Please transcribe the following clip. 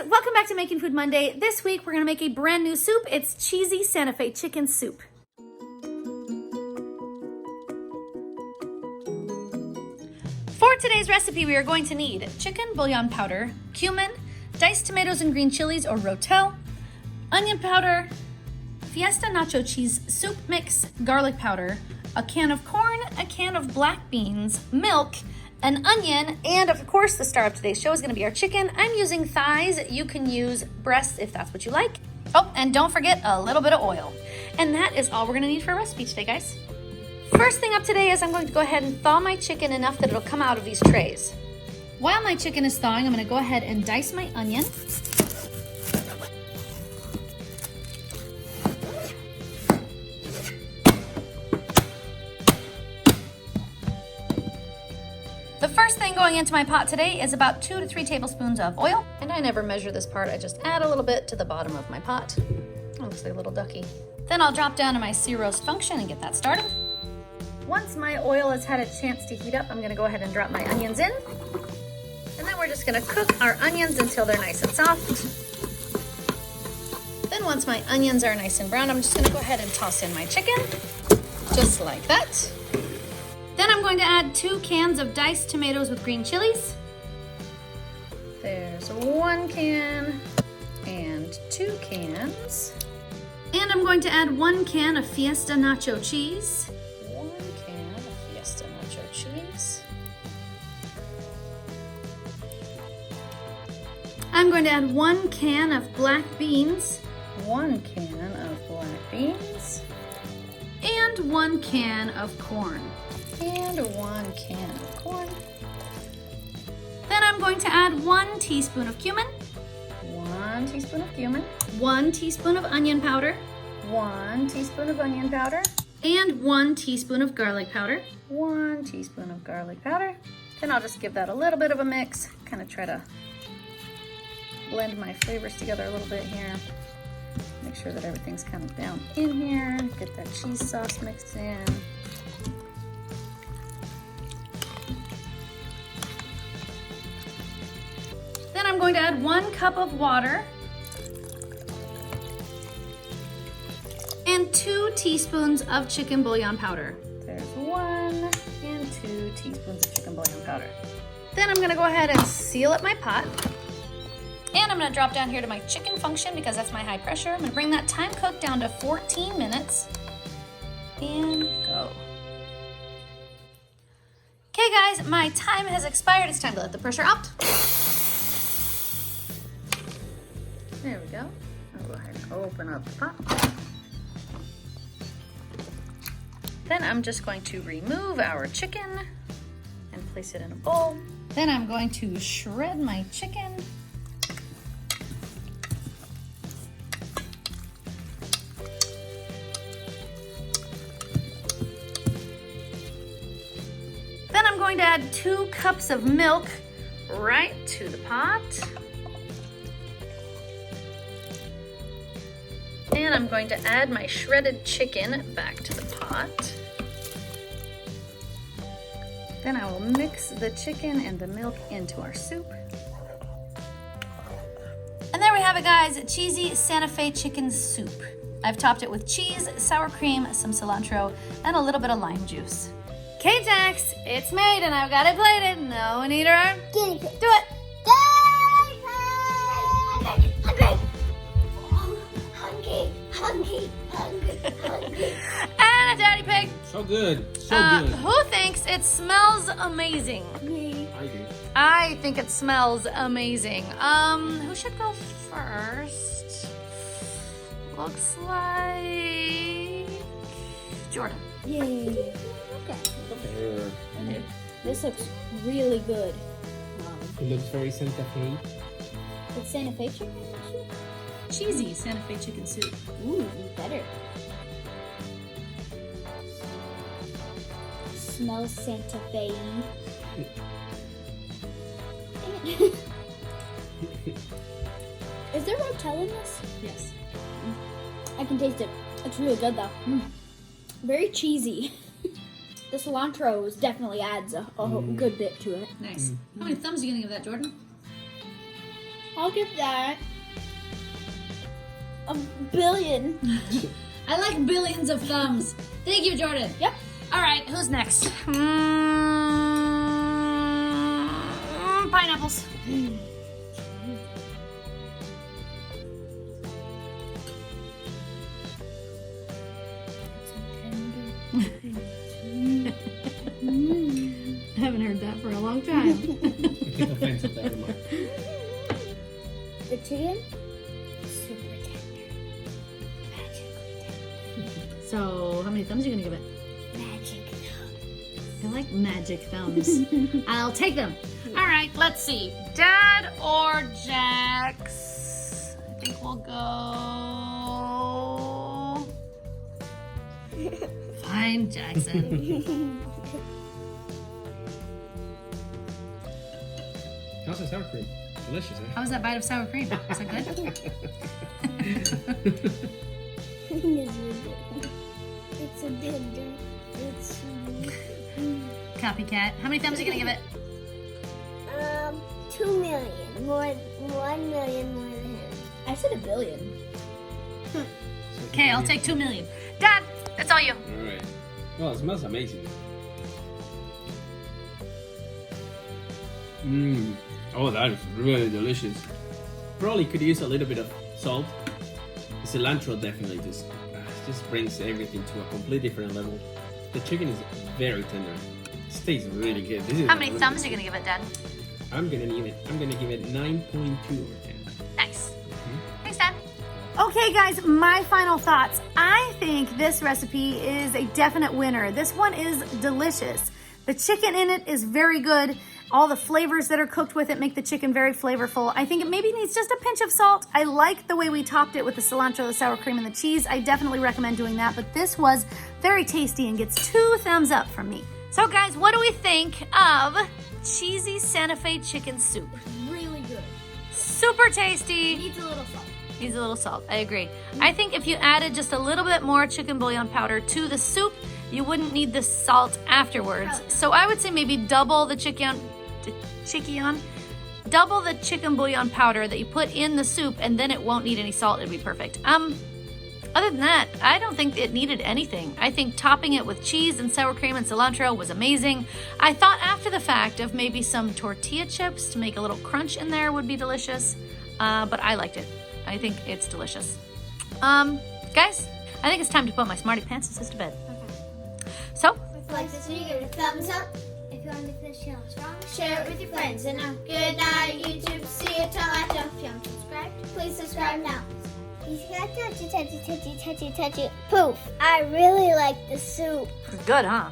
welcome back to Making Food Monday. This week we're gonna make a brand new soup. It's cheesy Santa Fe chicken soup. For today's recipe, we are going to need chicken bouillon powder, cumin, diced tomatoes and green chilies or rotel, onion powder, fiesta nacho cheese soup mix, garlic powder, a can of corn, a can of black beans, milk, an onion, and of course the star of today's show is going to be our chicken. I'm using thighs. You can use breasts if that's what you like. Oh, and don't forget a little bit of oil. And that is all we're going to need for a recipe today, guys. First thing up today is I'm going to go ahead and thaw my chicken enough that it'll come out of these trays. While my chicken is thawing, I'm going to go ahead and dice my onion. The first thing going into my pot today is about 2 to 3 tablespoons of oil. And I never measure this part, I just add a little bit to the bottom of my pot. It looks like a little ducky. Then I'll drop down to my sear-roast function and get that started. Once my oil has had a chance to heat up, I'm gonna go ahead and drop my onions in. And then we're just gonna cook our onions until they're nice and soft. Then once my onions are nice and brown, I'm just gonna go ahead and toss in my chicken, just like that. Then I'm going to add 2 cans of diced tomatoes with green chilies. There's 1 can and 2 cans. And I'm going to add 1 can of fiesta nacho cheese. 1 can of fiesta nacho cheese. I'm going to add 1 can of black beans. 1 can of black beans. And 1 can of corn. And 1 can of corn. Then I'm going to add 1 teaspoon of cumin. 1 teaspoon of cumin. 1 teaspoon of onion powder. 1 teaspoon of onion powder. And 1 teaspoon of garlic powder. 1 teaspoon of garlic powder. Then I'll just give that a little bit of a mix. Kind of try to blend my flavors together a little bit here. Make sure that everything's kind of down in here. Get that cheese sauce mixed in. Then I'm going to add 1 cup of water and 2 teaspoons of chicken bouillon powder. There's 1 and 2 teaspoons of chicken bouillon powder. Then I'm gonna go ahead and seal up my pot. And I'm gonna drop down here to my chicken function because that's my high pressure. I'm gonna bring that time cook down to 14 minutes and go. Okay guys, my time has expired. It's time to let the pressure out. There we go. I'll go ahead and open up the pot. Then I'm just going to remove our chicken and place it in a bowl. Then I'm going to shred my chicken. Then I'm going to add 2 cups of milk right to the pot. And I'm going to add my shredded chicken back to the pot. Then I will mix the chicken and the milk into our soup. And there we have it, guys, cheesy Santa Fe chicken soup. I've topped it with cheese, sour cream, some cilantro, and a little bit of lime juice. Okay, Jax, it's made and I've got it plated. No one eat her. Do it. Hungry. And a daddy pig. So good. So good. Who thinks it smells amazing? Me. I do. I think it smells amazing. Who should go first? Looks like Jordan. Yay. Okay. This looks really good. It looks very Santa Fe. It's Santa Fe chicken soup? Cheesy Santa Fe chicken soup. Ooh, better. Smells Santa Fe. Is there rotel in this? Yes. I can taste it. It's really good though. Very cheesy. The cilantro definitely adds a good bit to it. Nice. How many thumbs are you gonna give that, Jordan? I'll give that a billion. I like billions of thumbs. Thank you, Jordan. Yep. All right, who's next? Pineapples. I haven't heard that for a long time. Take offense of that remark. The chicken, super tender. Magically tender. So, how many thumbs are you gonna give it? Magic thumbs. I like magic thumbs. I'll take them. All right, let's see. Dad or Jax? I think we'll go. Fine, Jackson. How's the sour cream? Delicious, eh? How was that bite of sour cream? Is that good? It's a tender. It's Copycat. How many thumbs are you gonna give it? 2 million. 1 million more than him. I said a billion. Okay, I'll take 2 million. Dad, that's all you. All right. Well, it smells amazing. Mmm. Oh, that is really delicious. Probably could use a little bit of salt. The cilantro definitely just brings everything to a completely different level. The chicken is very tender. This tastes really good. This is How many really thumbs are good. you gonna give it, Dad? I'm gonna give it 9.2 over 10. Nice. Thanks, Dad. Okay guys, my final thoughts. I think this recipe is a definite winner. This one is delicious. The chicken in it is very good. All the flavors that are cooked with it make the chicken very flavorful. I think it maybe needs just a pinch of salt. I like the way we topped it with the cilantro, the sour cream, and the cheese. I definitely recommend doing that, but this was very tasty and gets 2 thumbs up from me. So guys, what do we think of cheesy Santa Fe chicken soup? Really good. Super tasty. Needs a little salt. Needs a little salt, I agree. I think if you added just a little bit more chicken bouillon powder to the soup, you wouldn't need the salt afterwards. So I would say maybe double the chicken bouillon powder that you put in the soup, and then it won't need any salt. It'd be perfect. Other than that, I don't think it needed anything. I think topping it with cheese and sour cream and cilantro was amazing. I thought after the fact of maybe some tortilla chips to make a little crunch in there would be delicious, but I liked it. I think it's delicious. Guys, I think it's time to put my Smartypants to bed. So, If you like this video, give it a thumbs up. If you want to make this channel strong, share it with your friends. And now, good night, YouTube. See you till after. If you haven't subscribed, please subscribe now. Touchy. Poof. I really like the soup. good, huh?